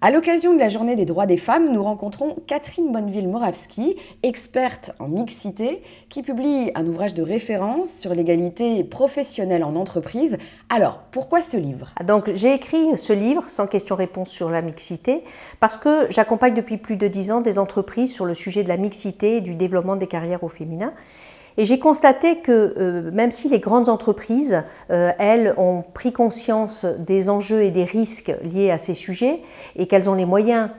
À l'occasion de la Journée des droits des femmes, nous rencontrons Catherine Bonneville-Moravski, experte en mixité, qui publie un ouvrage de référence sur l'égalité professionnelle en entreprise. Alors, pourquoi ce livre? Donc, j'ai écrit ce livre, Sans questions-réponses sur la mixité, parce que j'accompagne depuis plus de 10 ans des entreprises sur le sujet de la mixité et du développement des carrières au féminin. Et j'ai constaté que même si les grandes entreprises, elles, ont pris conscience des enjeux et des risques liés à ces sujets et qu'elles ont les moyens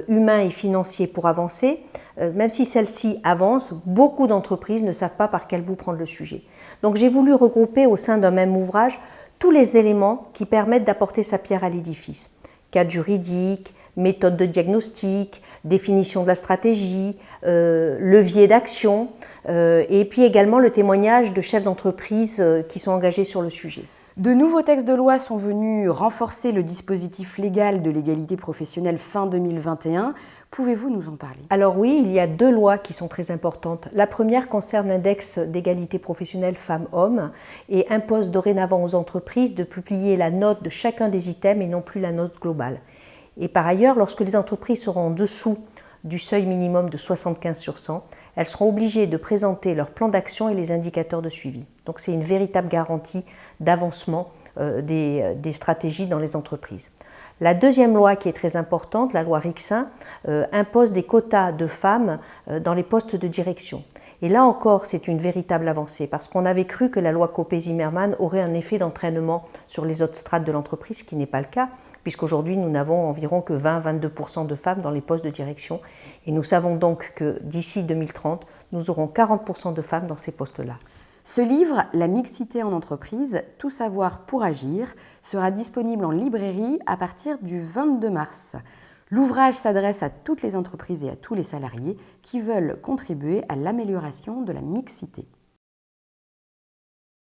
humains et financiers pour avancer, même si celles-ci avancent, beaucoup d'entreprises ne savent pas par quel bout prendre le sujet. Donc j'ai voulu regrouper au sein d'un même ouvrage tous les éléments qui permettent d'apporter sa pierre à l'édifice. Cadre juridique, méthode de diagnostic, définition de la stratégie, levier d'action, et puis également le témoignage de chefs d'entreprise qui sont engagés sur le sujet. De nouveaux textes de loi sont venus renforcer le dispositif légal de l'égalité professionnelle fin 2021. Pouvez-vous nous en parler? Alors oui, il y a 2 lois qui sont très importantes. La première concerne l'index d'égalité professionnelle femmes-hommes et impose dorénavant aux entreprises de publier la note de chacun des items et non plus la note globale. Et par ailleurs, lorsque les entreprises seront en dessous du seuil minimum de 75 sur 100, elles seront obligées de présenter leur plan d'action et les indicateurs de suivi. Donc c'est une véritable garantie d'avancement des stratégies dans les entreprises. La deuxième loi qui est très importante, la loi Rixain, impose des quotas de femmes dans les postes de direction. Et là encore, c'est une véritable avancée parce qu'on avait cru que la loi Copé-Zimmermann aurait un effet d'entraînement sur les autres strates de l'entreprise, ce qui n'est pas le cas, puisqu'aujourd'hui nous n'avons environ que 20-22% de femmes dans les postes de direction. Et nous savons donc que d'ici 2030, nous aurons 40% de femmes dans ces postes-là. Ce livre, La mixité en entreprise, tout savoir pour agir, sera disponible en librairie à partir du 22 mars. L'ouvrage s'adresse à toutes les entreprises et à tous les salariés qui veulent contribuer à l'amélioration de la mixité.